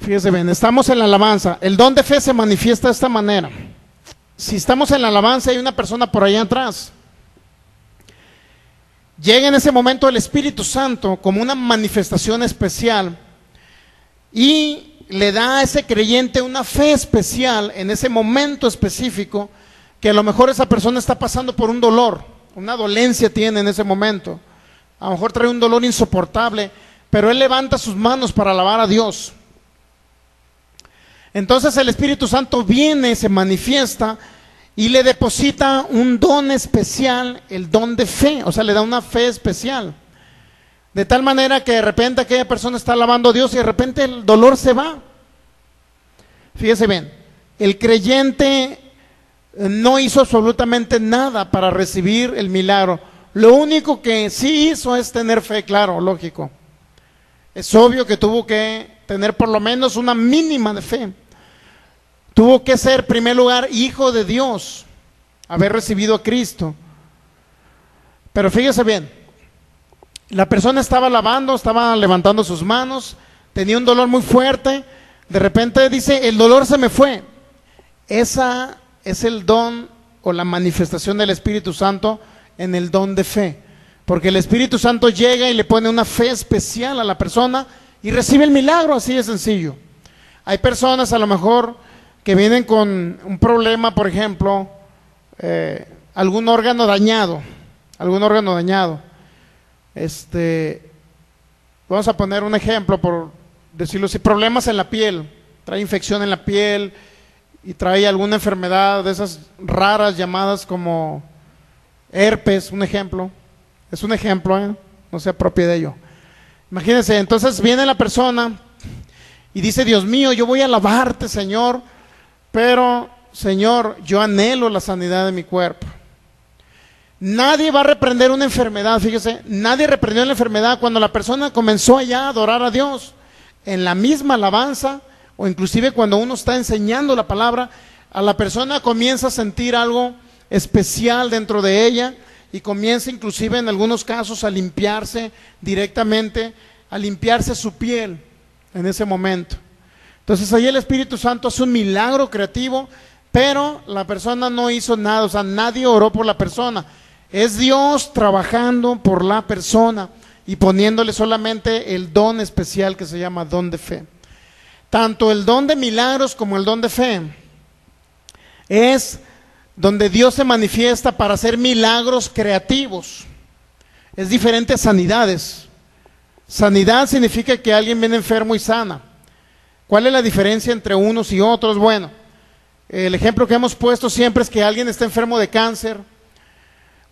Fíjese bien, estamos en la alabanza. El don de fe se manifiesta de esta manera. Si estamos en la alabanza y hay una persona por allá atrás, llega en ese momento el Espíritu Santo como una manifestación especial y le da a ese creyente una fe especial en ese momento específico, que a lo mejor esa persona está pasando por un dolor, una dolencia tiene en ese momento, a lo mejor trae un dolor insoportable, pero él levanta sus manos para alabar a Dios. Entonces el Espíritu Santo viene, se manifiesta y le deposita un don especial, el don de fe, o sea, le da una fe especial. De tal manera que de repente aquella persona está alabando a Dios y de repente el dolor se va. Fíjese bien, el creyente no hizo absolutamente nada para recibir el milagro. Lo único que sí hizo es tener fe, claro, lógico. Es obvio que tuvo que tener por lo menos una mínima de fe. Tuvo que ser, en primer lugar, hijo de Dios, haber recibido a Cristo. Pero fíjese bien, la persona estaba alabando, estaba levantando sus manos, tenía un dolor muy fuerte, de repente dice, el dolor se me fue. Esa es el don o la manifestación del Espíritu Santo en el don de fe, porque el Espíritu Santo llega y le pone una fe especial a la persona y recibe el milagro, así de sencillo. Hay personas a lo mejor que vienen con un problema, por ejemplo, algún órgano dañado, vamos a poner un ejemplo por decirlo así, problemas en la piel, trae infección en la piel y trae alguna enfermedad de esas raras llamadas como herpes, un ejemplo, es un ejemplo, no se apropie de ello. Imagínense, entonces viene la persona y dice, Dios mío, yo voy a alabarte, Señor, pero, Señor, yo anhelo la sanidad de mi cuerpo. Nadie va a reprender una enfermedad, fíjese, nadie reprendió la enfermedad cuando la persona comenzó allá a adorar a Dios, en la misma alabanza, o inclusive cuando uno está enseñando la palabra, a la persona comienza a sentir algo especial dentro de ella, y comienza inclusive en algunos casos a limpiarse directamente, a limpiarse su piel en ese momento. Entonces ahí el Espíritu Santo hace un milagro creativo, pero la persona no hizo nada, o sea, nadie oró por la persona. Es Dios trabajando por la persona y poniéndole solamente el don especial que se llama don de fe. Tanto el don de milagros como el don de fe es donde Dios se manifiesta para hacer milagros creativos. Es diferente a sanidades. Sanidad significa que alguien viene enfermo y sana. ¿Cuál es la diferencia entre unos y otros? Bueno, el ejemplo que hemos puesto siempre es que alguien está enfermo de cáncer.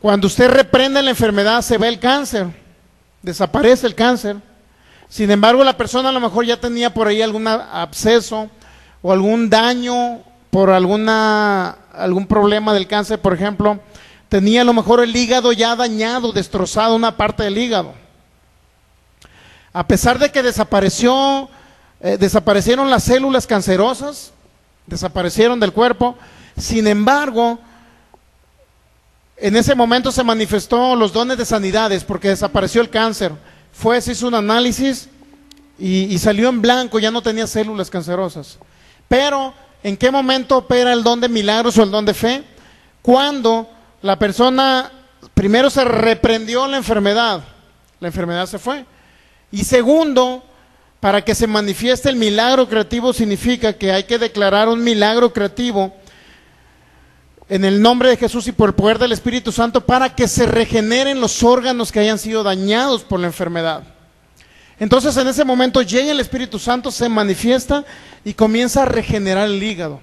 Cuando usted reprende la enfermedad, se ve el cáncer, desaparece el cáncer. Sin embargo, la persona a lo mejor ya tenía por ahí algún absceso o algún daño por algún problema del cáncer, por ejemplo. Tenía a lo mejor el hígado ya dañado, destrozado, una parte del hígado. A pesar de que desaparecieron las células cancerosas, desaparecieron del cuerpo, sin embargo, en ese momento se manifestó los dones de sanidades, porque desapareció el cáncer. Se hizo un análisis y salió en blanco, ya no tenía células cancerosas. Pero, ¿en qué momento opera el don de milagros o el don de fe? Cuando la persona, primero se reprendió la enfermedad se fue. Y segundo, para que se manifieste el milagro creativo significa que hay que declarar un milagro creativo en el nombre de Jesús y por el poder del Espíritu Santo para que se regeneren los órganos que hayan sido dañados por la enfermedad. Entonces en ese momento llega el Espíritu Santo, se manifiesta y comienza a regenerar el hígado.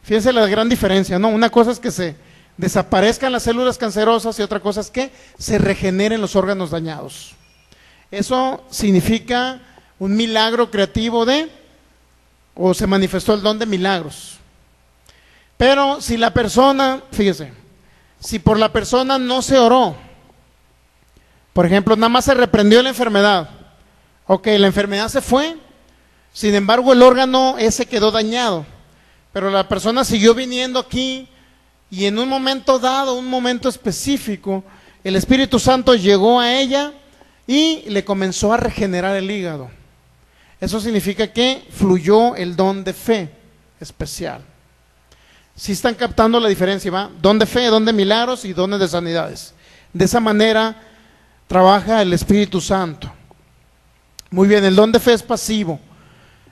Fíjense la gran diferencia, ¿no? Una cosa es que se desaparezcan las células cancerosas y otra cosa es que se regeneren los órganos dañados. Eso significa un milagro creativo o se manifestó el don de milagros. Pero si la persona, fíjese, si por la persona no se oró, por ejemplo, nada más se reprendió la enfermedad, ok, la enfermedad se fue, sin embargo el órgano ese quedó dañado, pero la persona siguió viniendo aquí y en un momento dado, un momento específico, el Espíritu Santo llegó a ella y le comenzó a regenerar el hígado. Eso significa que fluyó el don de fe especial. Si están captando la diferencia, ¿va? Don de fe, don de milagros y dones de sanidades. De esa manera trabaja el Espíritu Santo. Muy bien, el don de fe es pasivo.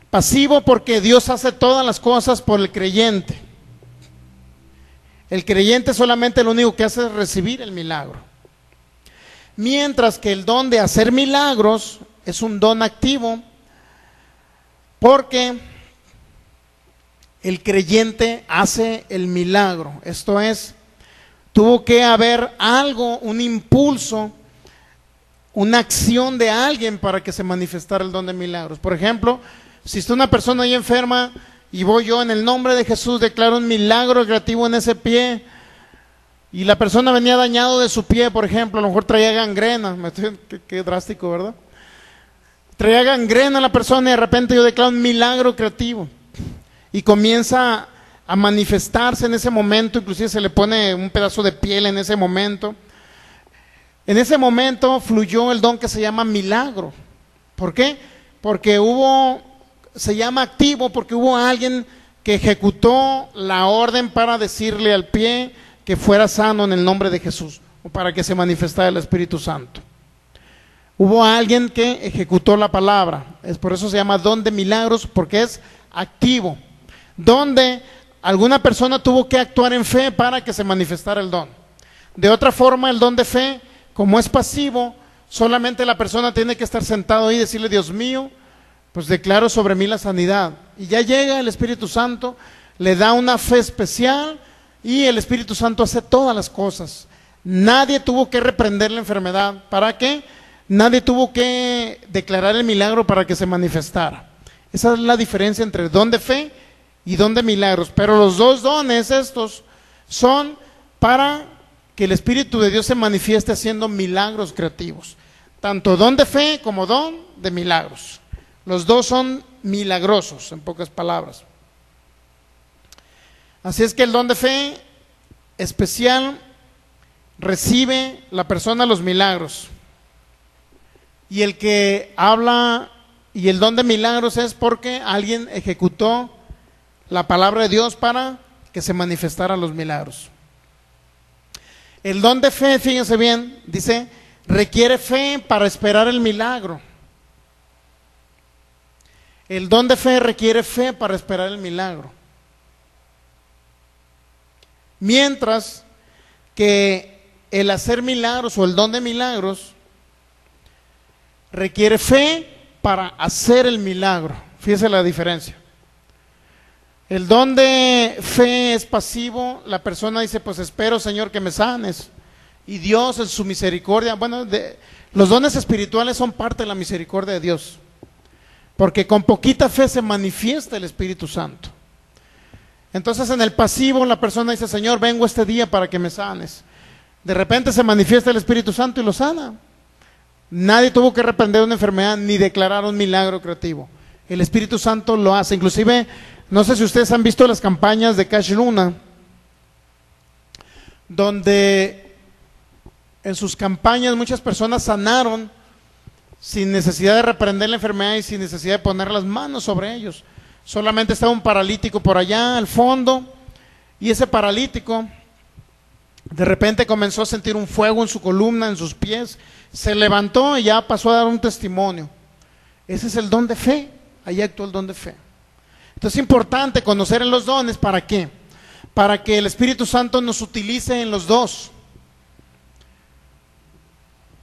Pasivo porque Dios hace todas las cosas por el creyente. El creyente solamente lo único que hace es recibir el milagro. Mientras que el don de hacer milagros es un don activo, porque el creyente hace el milagro. Esto es, tuvo que haber algo, un impulso, una acción de alguien para que se manifestara el don de milagros. Por ejemplo, si está una persona ahí enferma y voy yo en el nombre de Jesús, declaro un milagro creativo en ese pie, y la persona venía dañado de su pie, por ejemplo, a lo mejor traía gangrena, qué drástico, ¿verdad? Traía gangrena la persona y de repente yo declaro un milagro creativo y comienza a manifestarse en ese momento, inclusive se le pone un pedazo de piel en ese momento. En ese momento fluyó el don que se llama milagro. ¿Por qué? Porque se llama activo porque hubo alguien que ejecutó la orden para decirle al pie que fuera sano en el nombre de Jesús, o para que se manifestara el Espíritu Santo. Hubo alguien que ejecutó la palabra. Es por eso se llama don de milagros, porque es activo. Donde alguna persona tuvo que actuar en fe para que se manifestara el don. De otra forma, el don de fe, como es pasivo, solamente la persona tiene que estar sentado ahí y decirle: Dios mío, pues declaro sobre mí la sanidad. Y ya llega el Espíritu Santo, le da una fe especial y el Espíritu Santo hace todas las cosas. Nadie tuvo que reprender la enfermedad. ¿Para qué? Nadie tuvo que declarar el milagro para que se manifestara. Esa es la diferencia entre don de fe y don de milagros. Pero los dos dones estos son para que el Espíritu de Dios se manifieste haciendo milagros creativos. Tanto don de fe como don de milagros. Los dos son milagrosos, en pocas palabras. Así es que el don de fe especial recibe la persona los milagros. Y el que habla y el don de milagros es porque alguien ejecutó la palabra de Dios para que se manifestaran los milagros. El don de fe, fíjense bien, dice, requiere fe para esperar el milagro. El don de fe requiere fe para esperar el milagro. Mientras que el hacer milagros o el don de milagros requiere fe para hacer el milagro. Fíjense la diferencia. El don de fe es pasivo. La persona dice: pues espero, Señor, que me sanes. Y Dios en su misericordia, los dones espirituales son parte de la misericordia de Dios. Porque con poquita fe se manifiesta el Espíritu Santo. Entonces en el pasivo la persona dice: Señor, vengo este día para que me sanes. De repente se manifiesta el Espíritu Santo y lo sana. Nadie tuvo que reprender una enfermedad ni declarar un milagro creativo. El Espíritu Santo lo hace. Inclusive, no sé si ustedes han visto las campañas de Cash Luna, donde en sus campañas muchas personas sanaron sin necesidad de reprender la enfermedad y sin necesidad de poner las manos sobre ellos. Solamente estaba un paralítico por allá al fondo, y ese paralítico de repente comenzó a sentir un fuego en su columna, en sus pies, se levantó y ya pasó a dar un testimonio. Ese es el don de fe. Ahí actuó el don de fe. Entonces es importante conocer en los dones. ¿Para qué? Para que el Espíritu Santo nos utilice en los dos,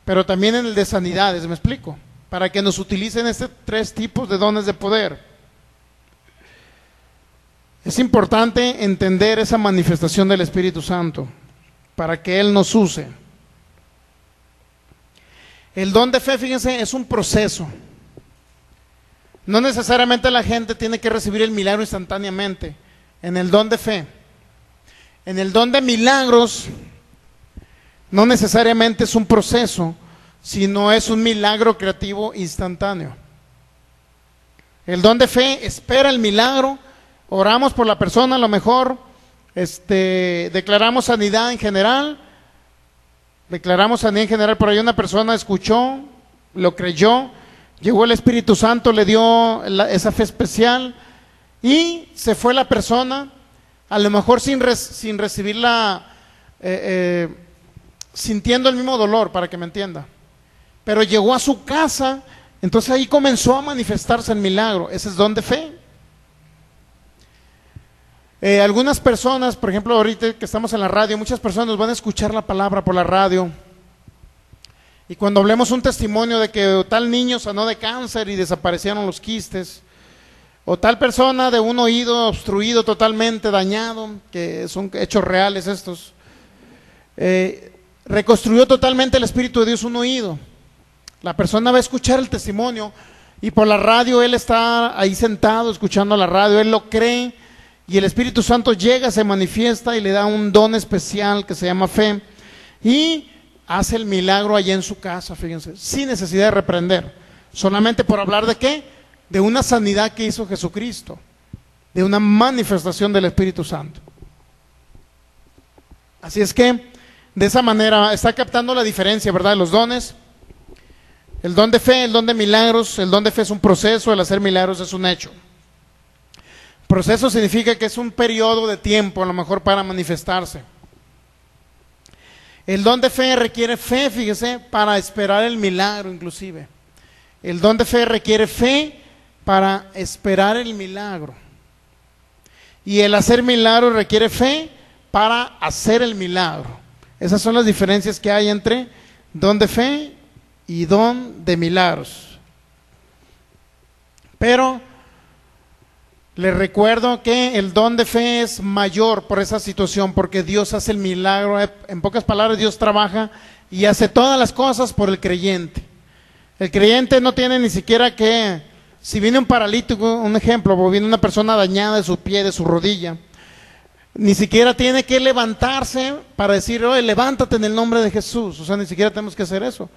pero también en el de sanidades. ¿Me explico? Para que nos utilicen estos tres tipos de dones de poder. Es importante entender esa manifestación del Espíritu Santo para que Él nos use. El don de fe, fíjense, es un proceso. No necesariamente la gente tiene que recibir el milagro instantáneamente en el don de fe. En el don de milagros no necesariamente es un proceso, sino es un milagro creativo instantáneo. El don de fe espera el milagro, oramos por la persona, a lo mejor declaramos sanidad en general, por ahí una persona escuchó, lo creyó, llegó el Espíritu Santo, le dio esa fe especial y se fue la persona, a lo mejor sin recibirla, sintiendo el mismo dolor, para que me entienda. Pero llegó a su casa, entonces ahí comenzó a manifestarse el milagro. Ese es don de fe. Algunas personas, por ejemplo, ahorita que estamos en la radio, muchas personas nos van a escuchar la palabra por la radio. Y cuando hablemos un testimonio de que tal niño sanó de cáncer y desaparecieron los quistes, o tal persona de un oído obstruido totalmente dañado, que son hechos reales estos, reconstruyó totalmente el Espíritu de Dios un oído. La persona va a escuchar el testimonio y por la radio él está ahí sentado escuchando la radio, él lo cree y el Espíritu Santo llega, se manifiesta y le da un don especial que se llama fe y hace el milagro allá en su casa, fíjense, sin necesidad de reprender, solamente por hablar de ¿qué? De una sanidad que hizo Jesucristo, de una manifestación del Espíritu Santo. Así es que de esa manera está captando la diferencia, ¿verdad? De los dones. El don de fe, el don de milagros, el don de fe es un proceso, el hacer milagros es un hecho. Proceso significa que es un periodo de tiempo, a lo mejor para manifestarse. El don de fe requiere fe, fíjese, para esperar el milagro inclusive. El don de fe requiere fe para esperar el milagro. Y el hacer milagro requiere fe para hacer el milagro. Esas son las diferencias que hay entre don de fe y don de milagros. Pero les recuerdo que el don de fe es mayor por esa situación, porque Dios hace el milagro. En pocas palabras, Dios trabaja y hace todas las cosas por el creyente. El creyente no tiene ni siquiera que, si viene un paralítico, un ejemplo, o viene una persona dañada de su pie, de su rodilla, ni siquiera tiene que levantarse para decir, oye, levántate en el nombre de Jesús. O sea, ni siquiera tenemos que hacer eso.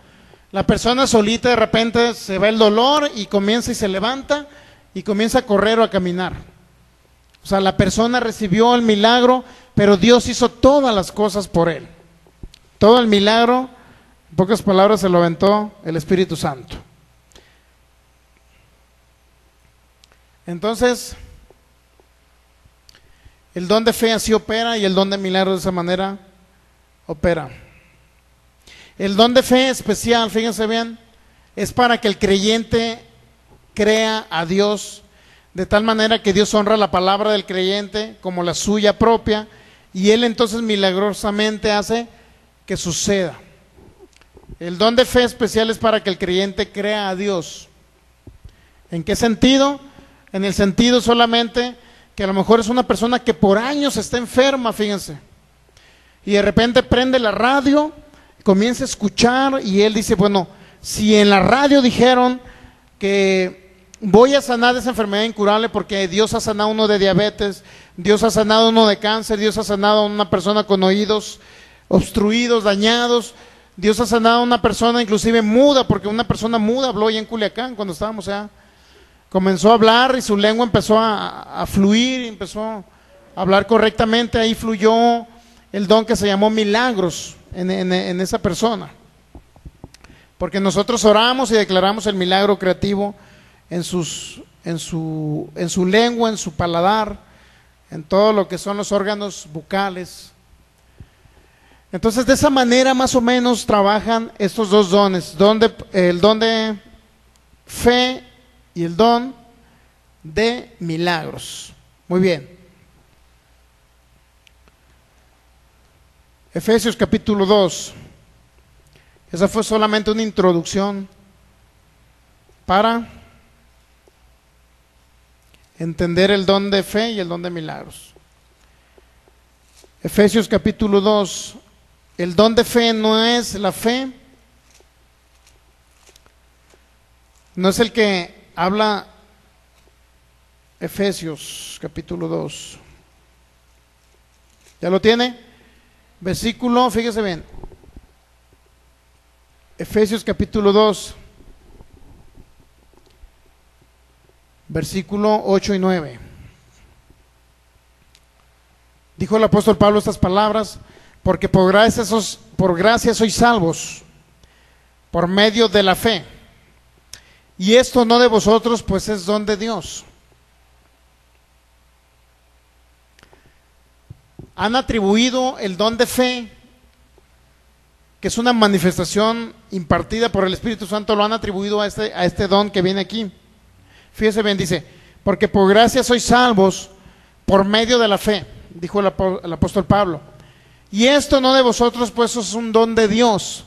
La persona solita de repente se va el dolor y comienza y se levanta y comienza a correr o a caminar. O sea, la persona recibió el milagro, pero Dios hizo todas las cosas por él. Todo el milagro, en pocas palabras, se lo aventó el Espíritu Santo. Entonces, el don de fe así opera y el don de milagro de esa manera opera. El don de fe especial, fíjense bien, es para que el creyente crea a Dios de tal manera que Dios honra la palabra del creyente como la suya propia y él entonces milagrosamente hace que suceda. El don de fe especial es para que el creyente crea a Dios. ¿En qué sentido? En el sentido solamente que a lo mejor es una persona que por años está enferma, fíjense, y de repente prende la radio, comienza a escuchar y él dice, bueno, si en la radio dijeron que voy a sanar de esa enfermedad incurable porque Dios ha sanado a uno de diabetes, Dios ha sanado a uno de cáncer, Dios ha sanado a una persona con oídos obstruidos, dañados, Dios ha sanado a una persona inclusive muda, porque una persona muda habló allá en Culiacán cuando estábamos allá, comenzó a hablar y su lengua empezó a fluir, y empezó a hablar correctamente, ahí fluyó el don que se llamó milagros en esa persona. Porque nosotros oramos y declaramos el milagro creativo en su lengua, en su paladar, en todo lo que son los órganos bucales. Entonces, de esa manera más o menos trabajan estos dos dones, el don de fe y el don de milagros. Muy bien. Efesios capítulo 2. Esa fue solamente una introducción para entender el don de fe y el don de milagros. Efesios capítulo 2. El don de fe no es la fe, no es el que habla Efesios capítulo 2. ¿Ya lo tiene? Versículo, fíjese bien. Efesios capítulo 2, versículo 8 y 9. Dijo el apóstol Pablo estas palabras: porque por gracia sois salvos, por medio de la fe. Y esto no de vosotros, pues es don de Dios. Han atribuido el don de fe, que es una manifestación impartida por el Espíritu Santo, lo han atribuido a este don que viene aquí. Fíjese bien, dice, porque por gracia sois salvos por medio de la fe, dijo el apóstol Pablo. Y esto no de vosotros, pues es un don de Dios.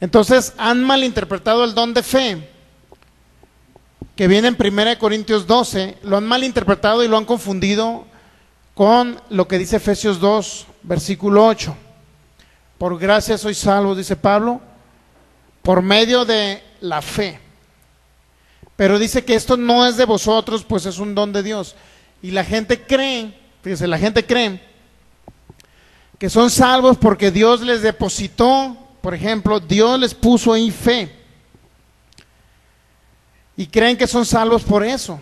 Entonces han malinterpretado el don de fe, que viene en 1 Corintios 12, lo han malinterpretado y lo han confundido con lo que dice Efesios 2, versículo 8. Por gracia sois salvos, dice Pablo, por medio de la fe. Pero dice que esto no es de vosotros, pues es un don de Dios. Y la gente cree, fíjese, la gente cree que son salvos porque Dios les depositó, por ejemplo, Dios les puso ahí fe. Y creen que son salvos por eso.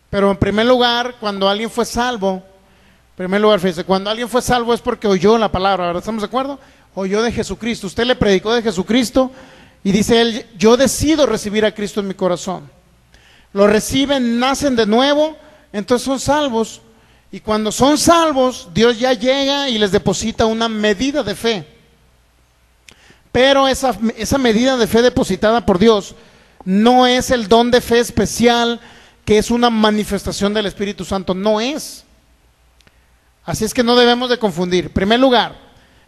Pero en primer lugar, cuando alguien fue salvo, en primer lugar, fíjese, cuando alguien fue salvo es porque oyó la palabra, ¿verdad? ¿Estamos de acuerdo? Oyó de Jesucristo. Usted le predicó de Jesucristo y dice él, yo decido recibir a Cristo en mi corazón. Lo reciben, nacen de nuevo, entonces son salvos. Y cuando son salvos, Dios ya llega y les deposita una medida de fe. Pero esa medida de fe depositada por Dios no es el don de fe especial, que es una manifestación del Espíritu Santo, no es. Así es que no debemos de confundir. En primer lugar,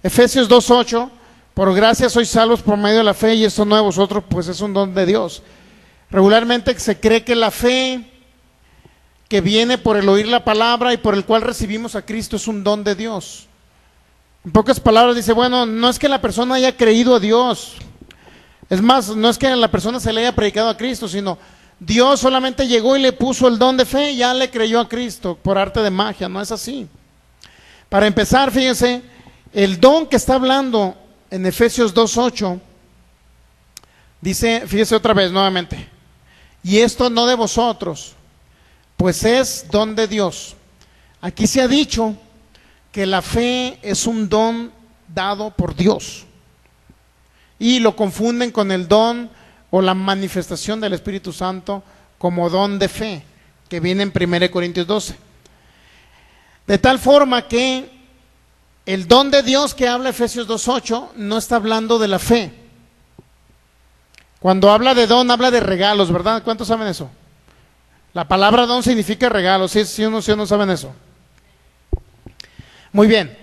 Efesios 2:8, por gracia sois salvos por medio de la fe, y esto no de vosotros, pues es un don de Dios. Regularmente se cree que la fe que viene por el oír la palabra y por el cual recibimos a Cristo es un don de Dios. En pocas palabras dice, bueno, no es que la persona haya creído a Dios, es más, no es que a la persona se le haya predicado a Cristo, sino Dios solamente llegó y le puso el don de fe y ya le creyó a Cristo por arte de magia, no es así. Para empezar, fíjense, el don que está hablando en Efesios 2:8, dice, fíjese otra vez nuevamente, y esto no de vosotros, pues es don de Dios. Aquí se ha dicho que la fe es un don dado por Dios y lo confunden con el don o la manifestación del Espíritu Santo como don de fe, que viene en 1 Corintios 12. De tal forma que el don de Dios que habla Efesios 2:8 no está hablando de la fe. Cuando habla de don, habla de regalos, ¿verdad? ¿Cuántos saben eso? La palabra don significa regalo, ¿sí o no saben eso? Muy bien.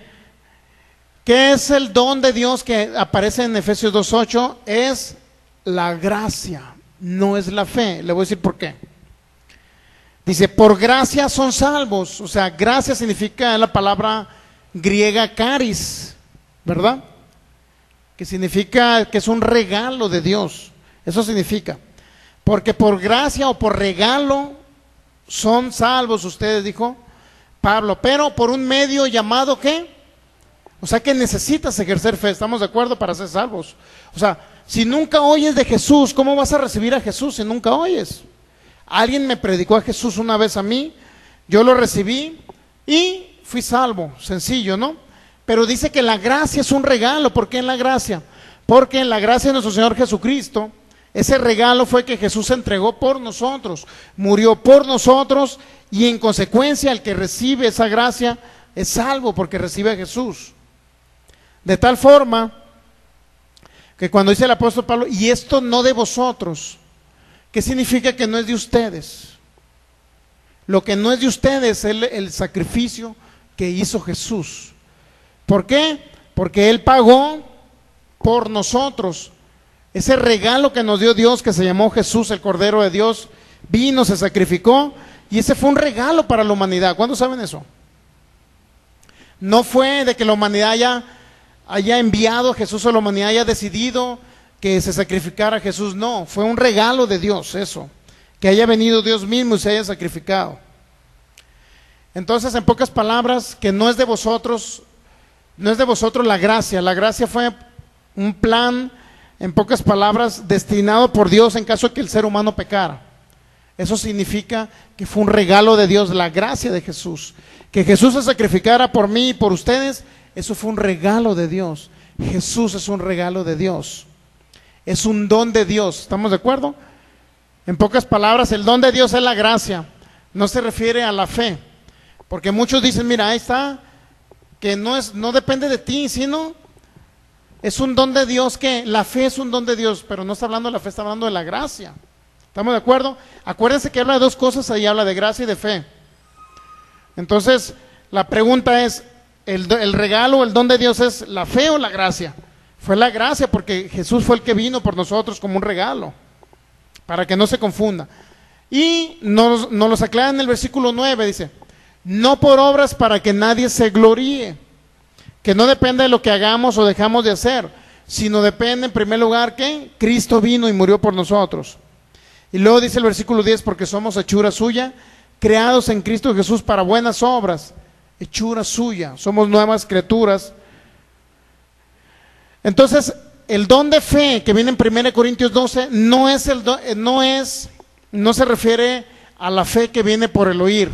¿Qué es el don de Dios que aparece en Efesios 2:8? Es la gracia, no es la fe. Le voy a decir por qué. Dice, por gracia son salvos. O sea, gracia significa la palabra griega charis, ¿verdad? Que significa que es un regalo de Dios. Eso significa. Porque por gracia o por regalo son salvos ustedes, dijo Pablo, pero por un medio llamado ¿qué? O sea que necesitas ejercer fe, ¿estamos de acuerdo? Para ser salvos. O sea, si nunca oyes de Jesús, ¿cómo vas a recibir a Jesús si nunca oyes? Alguien me predicó a Jesús una vez a mí, yo lo recibí y fui salvo, sencillo, ¿no? Pero dice que la gracia es un regalo. ¿Por qué en la gracia? Porque en la gracia de nuestro Señor Jesucristo, ese regalo fue que Jesús se entregó por nosotros, murió por nosotros, y en consecuencia el que recibe esa gracia es salvo porque recibe a Jesús. De tal forma que cuando dice el apóstol Pablo, y esto no de vosotros, ¿qué significa que no es de ustedes? Lo que no es de ustedes es el sacrificio que hizo Jesús. ¿Por qué? Porque Él pagó por nosotros. Ese regalo que nos dio Dios, que se llamó Jesús, el Cordero de Dios, vino, se sacrificó, y ese fue un regalo para la humanidad. ¿Cuántos saben eso? No fue de que la humanidad haya enviado a Jesús, o la humanidad haya decidido que se sacrificara a Jesús. No, fue un regalo de Dios eso, que haya venido Dios mismo y se haya sacrificado. Entonces, en pocas palabras, que no es de vosotros la gracia. La gracia fue un plan, en pocas palabras, destinado por Dios en caso de que el ser humano pecara. Eso significa que fue un regalo de Dios, la gracia de Jesús. Que Jesús se sacrificara por mí y por ustedes, eso fue un regalo de Dios. Jesús es un regalo de Dios. Es un don de Dios, ¿estamos de acuerdo? En pocas palabras, el don de Dios es la gracia, no se refiere a la fe. Porque muchos dicen, mira, ahí está, que no depende de ti, sino es un don de Dios, que la fe es un don de Dios, pero no está hablando de la fe, está hablando de la gracia. ¿Estamos de acuerdo? Acuérdense que habla de dos cosas, ahí habla de gracia y de fe. Entonces, la pregunta es, ¿el regalo, el don de Dios es la fe o la gracia? Fue la gracia, porque Jesús fue el que vino por nosotros como un regalo, para que no se confunda. Y nos lo aclara en el versículo 9, dice, no por obras para que nadie se gloríe, que no depende de lo que hagamos o dejamos de hacer, sino depende en primer lugar que Cristo vino y murió por nosotros. Y luego dice el versículo 10, porque somos hechura suya, creados en Cristo Jesús para buenas obras, hechura suya, somos nuevas criaturas. Entonces, el don de fe que viene en 1 Corintios 12 no se refiere a la fe que viene por el oír,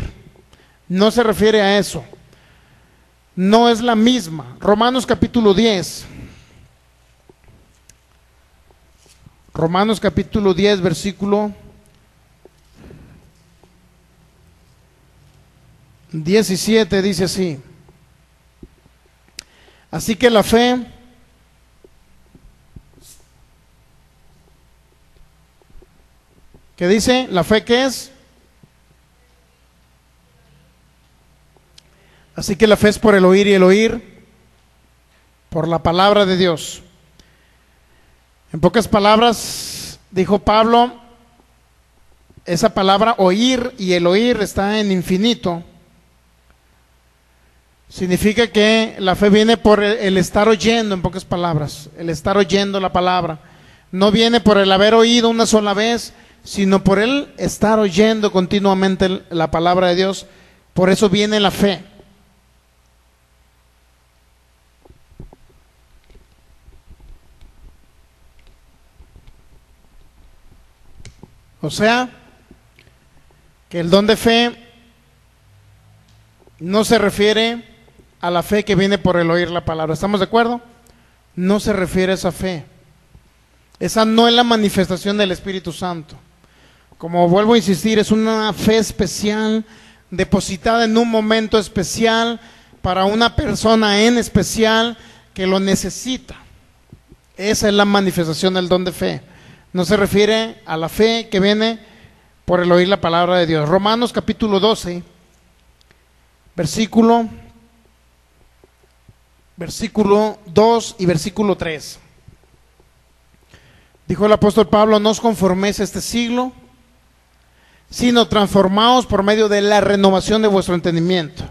no se refiere a eso, no es la misma. Romanos capítulo 10, Romanos capítulo 10, versículo 17 dice así: así que la fe ¿qué dice? ¿La fe qué es? Así que la fe es por el oír y el oír por la palabra de Dios. En pocas palabras, dijo Pablo, esa palabra oír y el oír está en infinito. Significa que la fe viene por el estar oyendo, en pocas palabras, el estar oyendo la palabra. No viene por el haber oído una sola vez, sino por el estar oyendo continuamente la palabra de Dios. Por eso viene la fe. O sea, que el don de fe no se refiere a la fe que viene por el oír la palabra. ¿Estamos de acuerdo? No se refiere a esa fe. Esa no es la manifestación del Espíritu Santo. Como vuelvo a insistir, es una fe especial, depositada en un momento especial, para una persona en especial que lo necesita. Esa es la manifestación del don de fe. No se refiere a la fe que viene por el oír la palabra de Dios. Romanos capítulo 12, versículo 2 y versículo 3. Dijo el apóstol Pablo, no os conforméis a este siglo, sino transformaos por medio de la renovación de vuestro entendimiento,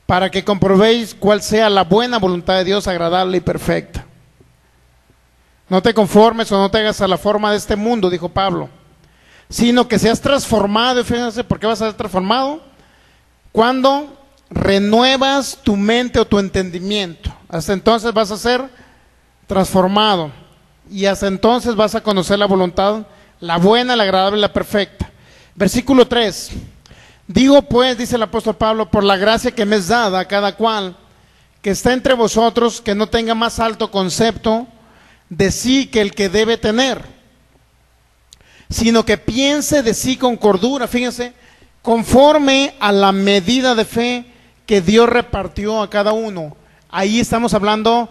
para que comprobéis cuál sea la buena voluntad de Dios, agradable y perfecta. No te conformes o no te hagas a la forma de este mundo, dijo Pablo, sino que seas transformado. Y fíjense, ¿por qué vas a ser transformado? Cuando renuevas tu mente o tu entendimiento. Hasta entonces vas a ser transformado. Y hasta entonces vas a conocer la voluntad, la buena, la agradable y la perfecta. Versículo 3. Digo pues, dice el apóstol Pablo, por la gracia que me es dada a cada cual que está entre vosotros, que no tenga más alto concepto de sí que el que debe tener, sino que piense de sí con cordura, fíjense, conforme a la medida de fe que Dios repartió a cada uno. Ahí estamos hablando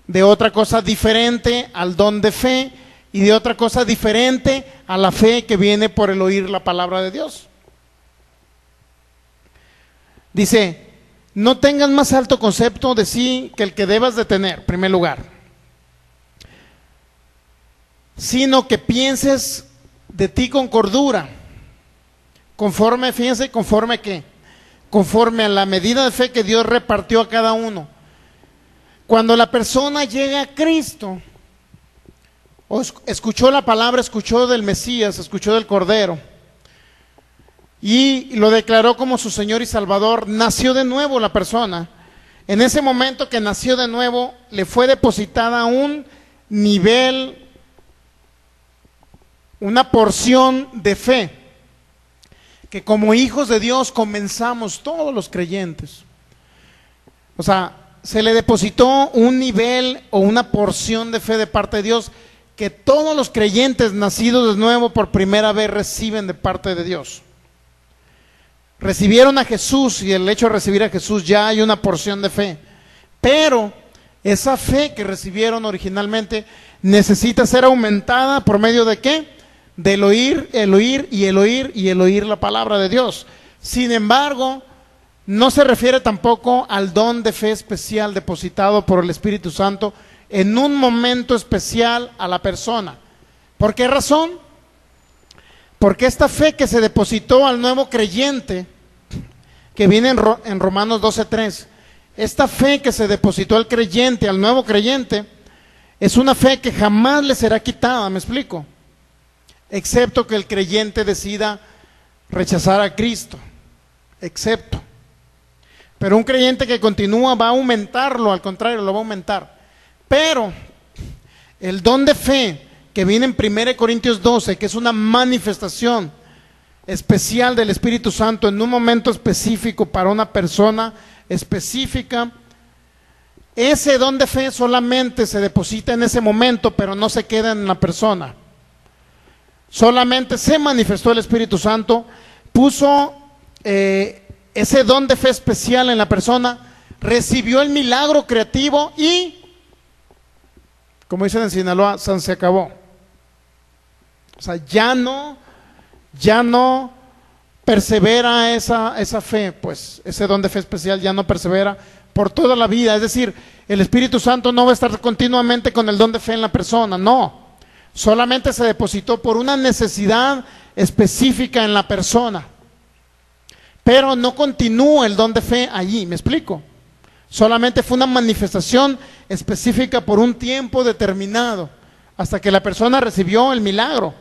de otra cosa diferente al don de fe y de otra cosa diferente a la fe que viene por el oír la palabra de Dios. Dice, no tengas más alto concepto de sí que el que debas de tener, en primer lugar, sino que pienses de ti con cordura, conforme, fíjense, conforme ¿qué? Conforme a la medida de fe que Dios repartió a cada uno. Cuando la persona llega a Cristo, o escuchó la palabra, escuchó del Mesías, escuchó del Cordero, y lo declaró como su Señor y Salvador, nació de nuevo la persona. En ese momento que nació de nuevo, le fue depositada un nivel, una porción de fe, que como hijos de Dios comenzamos todos los creyentes. Se le depositó un nivel o una porción de fe de parte de Dios que todos los creyentes nacidos de nuevo por primera vez reciben de parte de Dios. Recibieron a Jesús, y el hecho de recibir a Jesús ya hay una porción de fe. Pero esa fe que recibieron originalmente necesita ser aumentada por medio de ¿qué? Del oír, el oír y el oír y el oír la palabra de Dios. Sin embargo, no se refiere tampoco al don de fe especial depositado por el Espíritu Santo en un momento especial a la persona. ¿Por qué razón? Porque esta fe que se depositó al nuevo creyente, que viene en Romanos 12:3, esta fe que se depositó al creyente, al nuevo creyente, es una fe que jamás le será quitada, ¿me explico? Excepto que el creyente decida rechazar a Cristo, excepto. Pero un creyente que continúa va a aumentarlo, al contrario, lo va a aumentar. Pero el don de fe que viene en 1 Corintios 12, que es una manifestación especial del Espíritu Santo en un momento específico para una persona específica, ese don de fe solamente se deposita en ese momento, pero no se queda en la persona. Solamente se manifestó el Espíritu Santo, puso ese don de fe especial en la persona, recibió el milagro creativo y, como dicen en Sinaloa, se acabó. O sea, ya no persevera esa fe, pues ese don de fe especial ya no persevera por toda la vida. Es decir, el Espíritu Santo no va a estar continuamente con el don de fe en la persona, no. Solamente se depositó por una necesidad específica en la persona. Pero no continúa el don de fe allí, ¿me explico? Solamente fue una manifestación específica por un tiempo determinado, hasta que la persona recibió el milagro.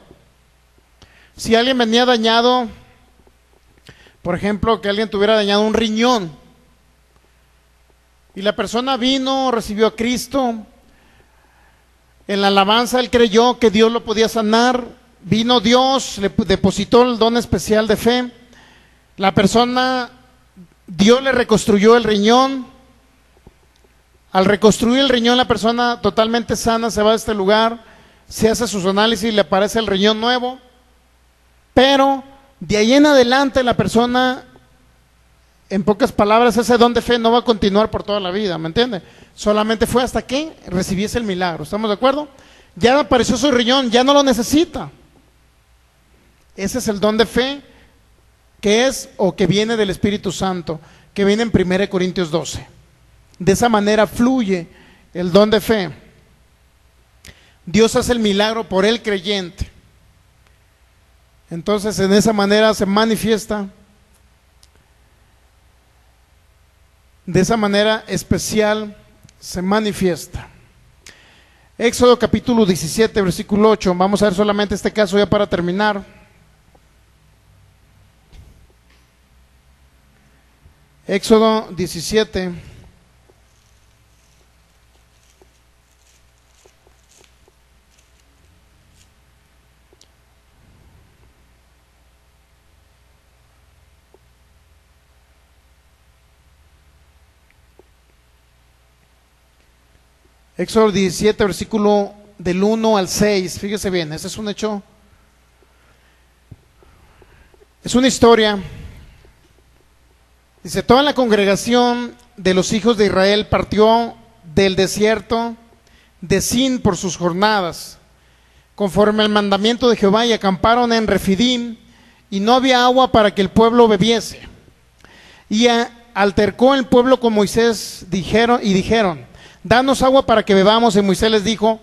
Si alguien venía dañado, por ejemplo, que alguien tuviera dañado un riñón, y la persona vino, recibió a Cristo, en la alabanza él creyó que Dios lo podía sanar, vino Dios, le depositó el don especial de fe, la persona, Dios le reconstruyó el riñón. Al reconstruir el riñón, la persona totalmente sana se va de este lugar, se hace sus análisis y le aparece el riñón nuevo, pero de ahí en adelante la persona, en pocas palabras, ese don de fe no va a continuar por toda la vida, ¿me entiende? Solamente fue hasta que recibiese el milagro, ¿estamos de acuerdo? Ya apareció su riñón, ya no lo necesita. Ese es el don de fe que es o que viene del Espíritu Santo, que viene en 1 Corintios 12. De esa manera fluye el don de fe. Dios hace el milagro por el creyente. Entonces, en esa manera se manifiesta, de esa manera especial se manifiesta. Éxodo capítulo 17, versículo 8. Vamos a ver solamente este caso ya para terminar. Éxodo 17. Éxodo 17, versículo del 1 al 6, fíjese bien, ese es un hecho, es una historia. Dice, toda la congregación de los hijos de Israel partió del desierto de Sin por sus jornadas, conforme al mandamiento de Jehová, y acamparon en Refidim, y no había agua para que el pueblo bebiese. Y altercó el pueblo con Moisés, dijeron, danos agua para que bebamos. Y Moisés les dijo,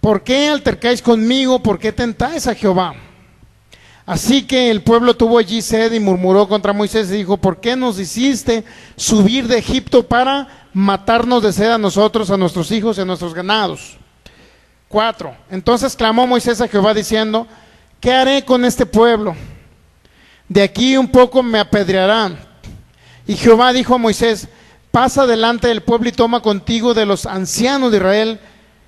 ¿por qué altercáis conmigo? ¿Por qué tentáis a Jehová? Así que el pueblo tuvo allí sed y murmuró contra Moisés y dijo, ¿por qué nos hiciste subir de Egipto para matarnos de sed a nosotros, a nuestros hijos y a nuestros ganados? 4. Entonces clamó Moisés a Jehová diciendo, ¿qué haré con este pueblo? De aquí un poco me apedrearán. Y Jehová dijo a Moisés, pasa delante del pueblo y toma contigo de los ancianos de Israel,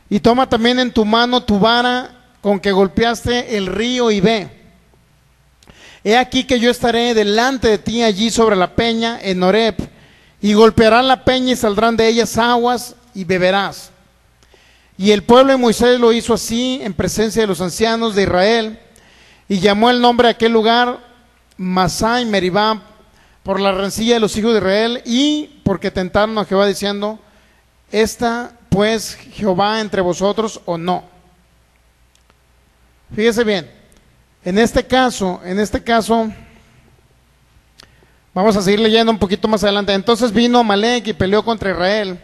y toma también en tu mano tu vara con que golpeaste el río, y ve. He aquí que yo estaré delante de ti allí sobre la peña en Horeb, y golpearán la peña y saldrán de ellas aguas y beberás. Y el pueblo de Moisés lo hizo así en presencia de los ancianos de Israel, y llamó el nombre de aquel lugar Masá y Meribá, por la rencilla de los hijos de Israel, y porque tentaron a Jehová diciendo: ¿está pues Jehová entre vosotros o no? Fíjese bien, en este caso, vamos a seguir leyendo un poquito más adelante. Entonces vino Amalec y peleó contra Israel.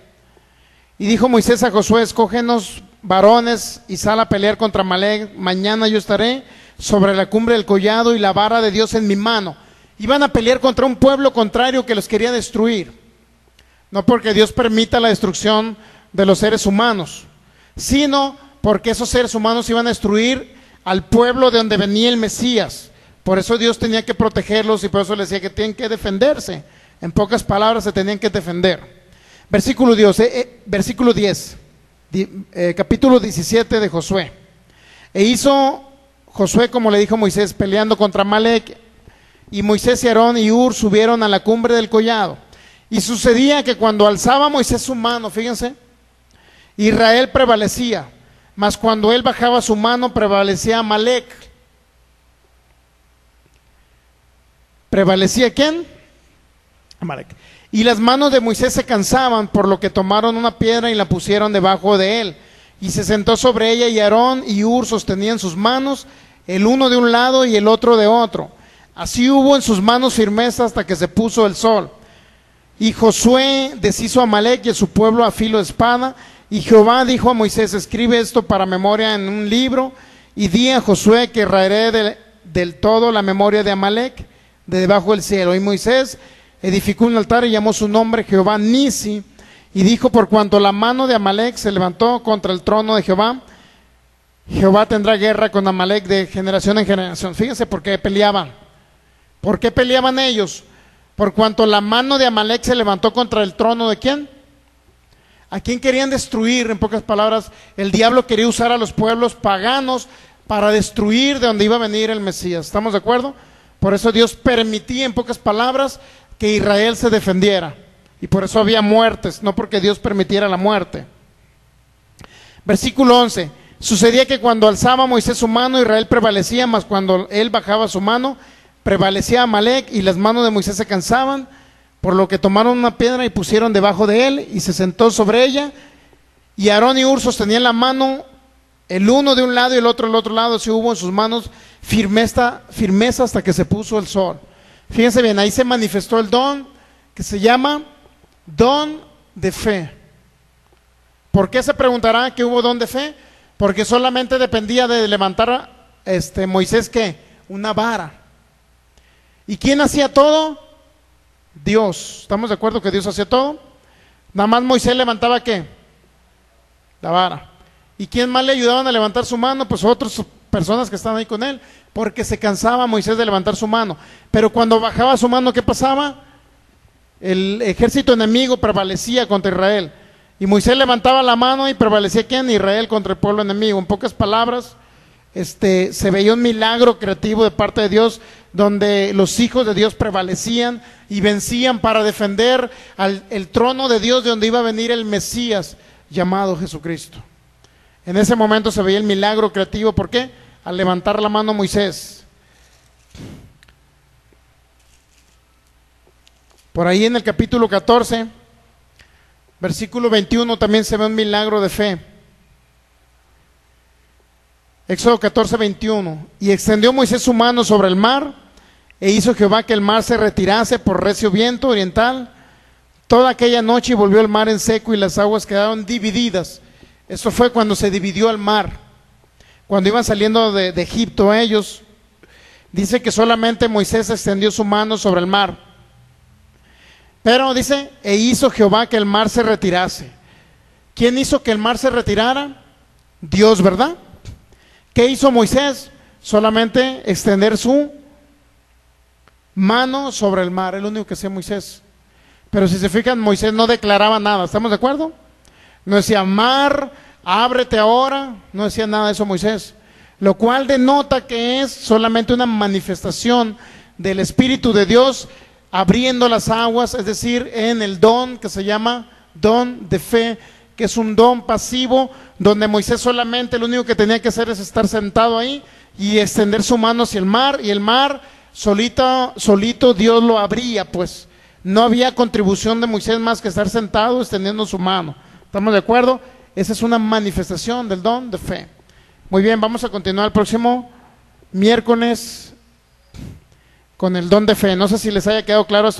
Y dijo Moisés a Josué: escógenos varones y sal a pelear contra Amalec. Mañana yo estaré sobre la cumbre del collado y la vara de Dios en mi mano. Iban a pelear contra un pueblo contrario que los quería destruir. No porque Dios permita la destrucción de los seres humanos, sino porque esos seres humanos iban a destruir al pueblo de donde venía el Mesías. Por eso Dios tenía que protegerlos y por eso les decía que tienen que defenderse. En pocas palabras, se tenían que defender. Versículo 10, capítulo 17 de Josué. E hizo Josué como le dijo Moisés, peleando contra Amalec, y Moisés y Aarón y Hur subieron a la cumbre del collado. Y sucedía que cuando alzaba Moisés su mano, fíjense, Israel prevalecía, mas cuando él bajaba su mano prevalecía Amalec. ¿Prevalecía quién? Amalec. Y las manos de Moisés se cansaban, por lo que tomaron una piedra y la pusieron debajo de él. Y se sentó sobre ella, y Aarón y Hur sostenían sus manos, el uno de un lado y el otro de otro. Así hubo en sus manos firmeza hasta que se puso el sol. Y Josué deshizo a Amalec y a su pueblo a filo de espada. Y Jehová dijo a Moisés: escribe esto para memoria en un libro, y di a Josué que raeré del todo la memoria de Amalec de debajo del cielo. Y Moisés edificó un altar y llamó su nombre Jehová Nisi, y dijo: por cuanto la mano de Amalec se levantó contra el trono de Jehová, Jehová tendrá guerra con Amalec de generación en generación. Fíjense por qué peleaban. ¿Por qué peleaban ellos? Por cuanto la mano de Amalec se levantó contra el trono de ¿quién? ¿A quién querían destruir? En pocas palabras, el diablo quería usar a los pueblos paganos para destruir de donde iba a venir el Mesías. ¿Estamos de acuerdo? Por eso Dios permitía, en pocas palabras, que Israel se defendiera. Y por eso había muertes, no porque Dios permitiera la muerte. Versículo 11. Sucedía que cuando alzaba Moisés su mano, Israel prevalecía, mas cuando él bajaba su mano, prevalecía Amalec, y las manos de Moisés se cansaban, por lo que tomaron una piedra y pusieron debajo de él, y se sentó sobre ella. Y Aarón y Hur sostenían la mano, el uno de un lado y el otro del otro lado. Así hubo en sus manos firmeza hasta que se puso el sol. Fíjense bien, ahí se manifestó el don que se llama don de fe. ¿Por qué se preguntará que hubo don de fe? Porque solamente dependía de levantar Moisés, ¿qué? Una vara. ¿Y quién hacía todo? Dios. ¿Estamos de acuerdo que Dios hacía todo? Nada más Moisés levantaba ¿qué? La vara. ¿Y quién más le ayudaban a levantar su mano? Pues otras personas que estaban ahí con él, porque se cansaba Moisés de levantar su mano. Pero cuando bajaba su mano, ¿qué pasaba? El ejército enemigo prevalecía contra Israel. Y Moisés levantaba la mano y prevalecía ¿quién? Israel contra el pueblo enemigo. En pocas palabras, se veía un milagro creativo de parte de Dios, donde los hijos de Dios prevalecían y vencían para defender el trono de Dios, de donde iba a venir el Mesías llamado Jesucristo. En ese momento se veía el milagro creativo. ¿Por qué? Al levantar la mano Moisés. Por ahí en el capítulo 14, versículo 21, también se ve un milagro de fe. Éxodo 14, 21. Y extendió Moisés su mano sobre el mar, e hizo Jehová que el mar se retirase por recio viento oriental toda aquella noche, y volvió el mar en seco, y las aguas quedaron divididas. Esto fue cuando se dividió el mar. Cuando iban saliendo de Egipto ellos, dice que solamente Moisés extendió su mano sobre el mar. Pero dice, e hizo Jehová que el mar se retirase. ¿Quién hizo que el mar se retirara? Dios, ¿verdad? ¿Qué hizo Moisés? Solamente extender su mano sobre el mar, el único que hacía Moisés. Pero si se fijan, Moisés no declaraba nada, ¿estamos de acuerdo? No decía, mar, ábrete ahora, no decía nada de eso Moisés, lo cual denota que es solamente una manifestación del Espíritu de Dios abriendo las aguas, es decir, en el don que se llama don de fe, que es un don pasivo, donde Moisés solamente lo único que tenía que hacer es estar sentado ahí y extender su mano hacia el mar, y el mar solito Dios lo abría, pues no había contribución de Moisés más que estar sentado extendiendo su mano. ¿Estamos de acuerdo? Esa es una manifestación del don de fe. Muy bien, vamos a continuar el próximo miércoles con el don de fe. No sé si les haya quedado claro hasta ahorita.